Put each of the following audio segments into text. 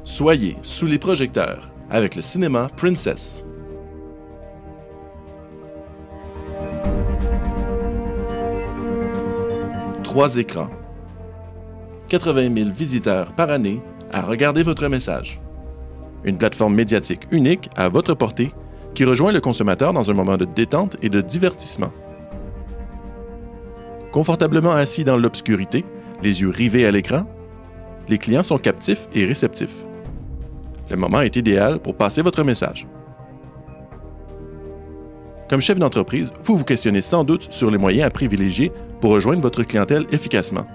Soyez sous les projecteurs avec le cinéma Princess. Trois écrans. 80 000 visiteurs par année à regarder votre message. Une plateforme médiatique unique à votre portée qui rejoint le consommateur dans un moment de détente et de divertissement. Confortablement assis dans l'obscurité, les yeux rivés à l'écran, les clients sont captifs et réceptifs. Le moment est idéal pour passer votre message. Comme chef d'entreprise, vous vous questionnez sans doute sur les moyens à privilégier pour rejoindre votre clientèle efficacement.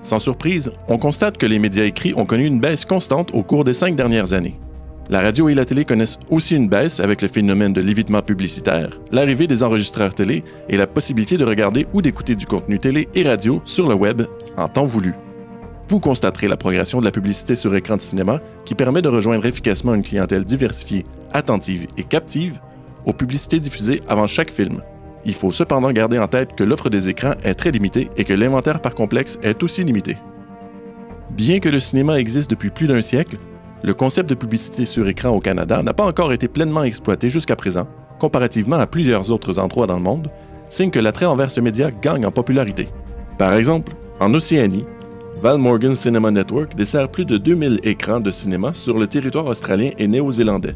Sans surprise, on constate que les médias écrits ont connu une baisse constante au cours des 5 dernières années. La radio et la télé connaissent aussi une baisse avec le phénomène de l'évitement publicitaire, l'arrivée des enregistreurs télé et la possibilité de regarder ou d'écouter du contenu télé et radio sur le web en temps voulu. Vous constaterez la progression de la publicité sur écran de cinéma qui permet de rejoindre efficacement une clientèle diversifiée, attentive et captive aux publicités diffusées avant chaque film. Il faut cependant garder en tête que l'offre des écrans est très limitée et que l'inventaire par complexe est aussi limité. Bien que le cinéma existe depuis plus d'un siècle, le concept de publicité sur écran au Canada n'a pas encore été pleinement exploité jusqu'à présent, comparativement à plusieurs autres endroits dans le monde, signe que l'attrait envers ce média gagne en popularité. Par exemple, en Océanie, Val Morgan Cinema Network dessert plus de 2000 écrans de cinéma sur le territoire australien et néo-zélandais.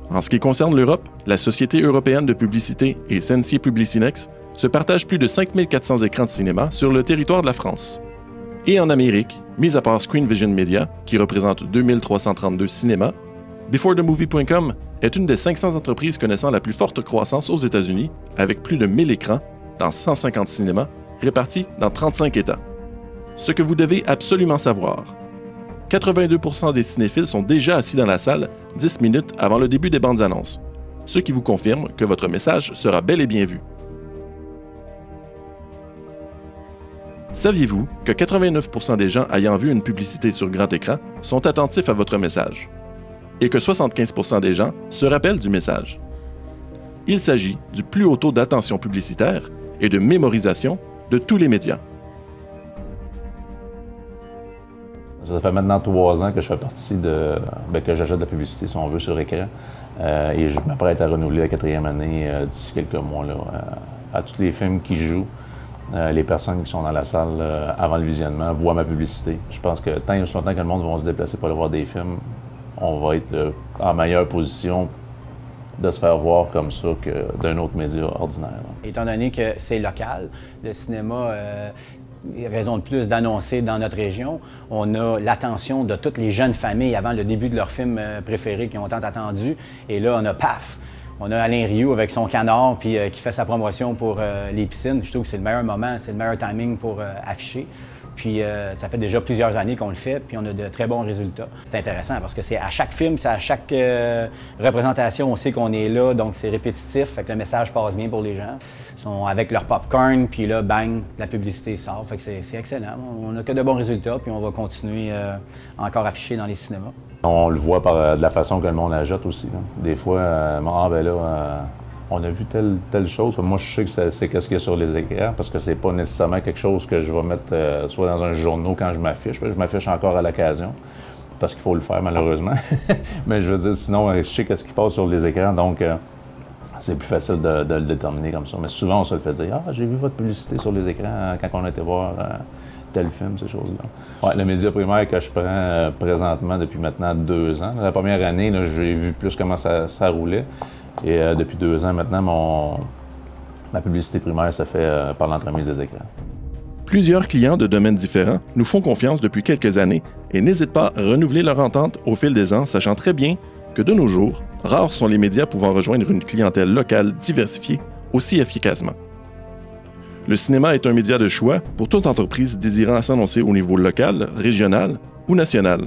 En ce qui concerne l'Europe, la Société européenne de publicité et Sensi Publicinex se partagent plus de 5400 écrans de cinéma sur le territoire de la France. Et en Amérique, mis à part Screen Vision Media, qui représente 2332 cinémas, BeforeTheMovie.com est une des 500 entreprises connaissant la plus forte croissance aux États-Unis, avec plus de 1000 écrans dans 150 cinémas répartis dans 35 États. Ce que vous devez absolument savoir. 82% des cinéphiles sont déjà assis dans la salle 10 minutes avant le début des bandes annonces, ce qui vous confirme que votre message sera bel et bien vu. Saviez-vous que 89% des gens ayant vu une publicité sur grand écran sont attentifs à votre message et que 75% des gens se rappellent du message? Il s'agit du plus haut taux d'attention publicitaire et de mémorisation de tous les médias. Ça fait maintenant 3 ans que je fais partie que j'achète de la publicité, si on veut, sur écran. Et je m'apprête à renouveler la 4e année d'ici quelques mois. À tous les films qui jouent, les personnes qui sont dans la salle avant le visionnement voient ma publicité. Je pense que tant et aussi longtemps que le monde va se déplacer pour aller voir des films, on va être en meilleure position de se faire voir comme ça que d'un autre média ordinaire. Étant donné que c'est local, le cinéma... raison de plus d'annoncer dans notre région. On a l'attention de toutes les jeunes familles avant le début de leur film préféré qui ont tant attendu. Et là, on a paf! On a Alain Rioux avec son canard puis qui fait sa promotion pour les piscines. Je trouve que c'est le meilleur moment, c'est le meilleur timing pour afficher. Puis ça fait déjà plusieurs années qu'on le fait, puis on a de très bons résultats. C'est intéressant parce que c'est à chaque film, c'est à chaque représentation, on sait qu'on est là, donc c'est répétitif, fait que le message passe bien pour les gens. Ils sont avec leur popcorn, puis là, bang, la publicité sort, fait que c'est excellent. On n'a que de bons résultats, puis on va continuer encore à afficher dans les cinémas. On le voit par de la façon que le monde achète aussi. Là. Des fois, on a vu telle chose. Moi, je sais que c'est qu'est-ce qu'il y a sur les écrans parce que c'est pas nécessairement quelque chose que je vais mettre soit dans un journal quand je m'affiche. Je m'affiche encore à l'occasion parce qu'il faut le faire, malheureusement. Mais je veux dire, sinon, je sais qu'est-ce qui passe sur les écrans, donc c'est plus facile de le déterminer comme ça. Mais souvent, on se le fait dire « Ah, j'ai vu votre publicité sur les écrans quand on a été voir tel film, ces choses-là. » Ouais, le média primaire que je prends présentement depuis maintenant 2 ans. La première année, j'ai vu plus comment ça roulait. Et depuis 2 ans maintenant, ma publicité primaire se fait par l'entremise des écrans. Plusieurs clients de domaines différents nous font confiance depuis quelques années et n'hésitent pas à renouveler leur entente au fil des ans, sachant très bien que de nos jours, rares sont les médias pouvant rejoindre une clientèle locale diversifiée aussi efficacement. Le cinéma est un média de choix pour toute entreprise désirant s'annoncer au niveau local, régional ou national.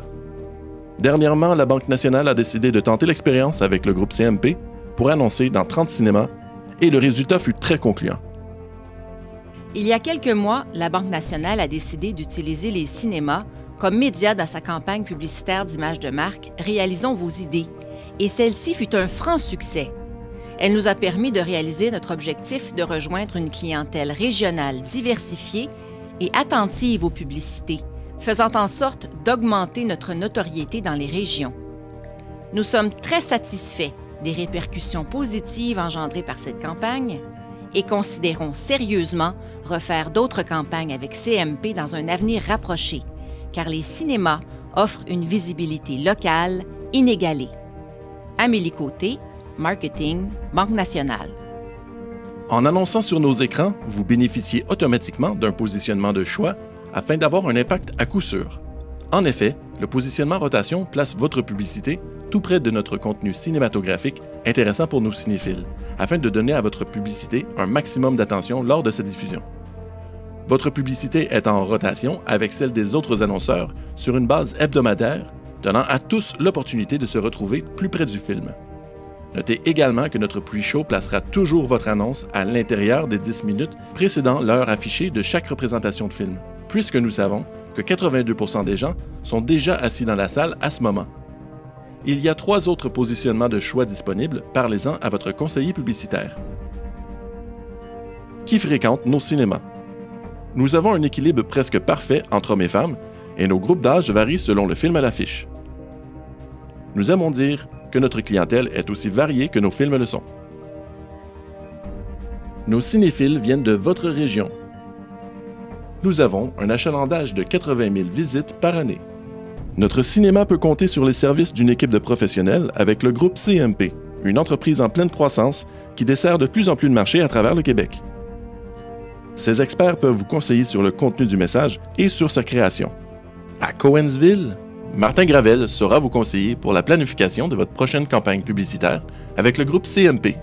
Dernièrement, la Banque nationale a décidé de tenter l'expérience avec le groupe CMP pour annoncer dans 30 cinémas, et le résultat fut très concluant. Il y a quelques mois, la Banque nationale a décidé d'utiliser les cinémas comme média dans sa campagne publicitaire d'image de marque « Réalisons vos idées », et celle-ci fut un franc succès. Elle nous a permis de réaliser notre objectif de rejoindre une clientèle régionale diversifiée et attentive aux publicités, faisant en sorte d'augmenter notre notoriété dans les régions. Nous sommes très satisfaits des répercussions positives engendrées par cette campagne et considérons sérieusement refaire d'autres campagnes avec CMP dans un avenir rapproché, car les cinémas offrent une visibilité locale inégalée. Amélie Côté, Marketing, Banque Nationale. En annonçant sur nos écrans, vous bénéficiez automatiquement d'un positionnement de choix afin d'avoir un impact à coup sûr. En effet, le positionnement rotation place votre publicité tout près de notre contenu cinématographique intéressant pour nos cinéphiles, afin de donner à votre publicité un maximum d'attention lors de sa diffusion. Votre publicité est en rotation avec celle des autres annonceurs sur une base hebdomadaire, donnant à tous l'opportunité de se retrouver plus près du film. Notez également que notre pre-show placera toujours votre annonce à l'intérieur des 10 minutes précédant l'heure affichée de chaque représentation de film, puisque nous savons que 82% des gens sont déjà assis dans la salle à ce moment. Il y a 3 autres positionnements de choix disponibles, parlez-en à votre conseiller publicitaire. Qui fréquente nos cinémas? Nous avons un équilibre presque parfait entre hommes et femmes, et nos groupes d'âge varient selon le film à l'affiche. Nous aimons dire que notre clientèle est aussi variée que nos films le sont. Nos cinéphiles viennent de votre région. Nous avons un achalandage de 80 000 visites par année. Notre cinéma peut compter sur les services d'une équipe de professionnels avec le groupe CMP, une entreprise en pleine croissance qui dessert de plus en plus de marchés à travers le Québec. Ces experts peuvent vous conseiller sur le contenu du message et sur sa création. À Cowansville, Martin Gravel saura vous conseiller pour la planification de votre prochaine campagne publicitaire avec le groupe CMP.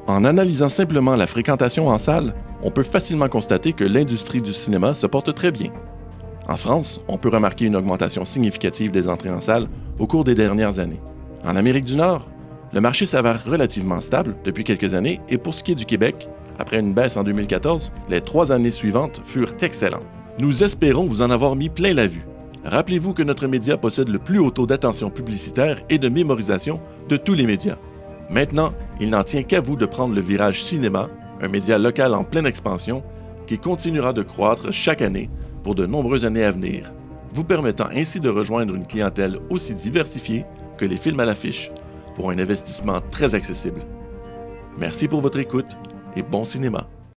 En analysant simplement la fréquentation en salle, on peut facilement constater que l'industrie du cinéma se porte très bien. En France, on peut remarquer une augmentation significative des entrées en salle au cours des dernières années. En Amérique du Nord, le marché s'avère relativement stable depuis quelques années et pour ce qui est du Québec, après une baisse en 2014, les 3 années suivantes furent excellentes. Nous espérons vous en avoir mis plein la vue. Rappelez-vous que notre média possède le plus haut taux d'attention publicitaire et de mémorisation de tous les médias. Maintenant, il n'en tient qu'à vous de prendre le virage cinéma, un média local en pleine expansion qui continuera de croître chaque année pour de nombreuses années à venir, vous permettant ainsi de rejoindre une clientèle aussi diversifiée que les films à l'affiche pour un investissement très accessible. Merci pour votre écoute et bon cinéma.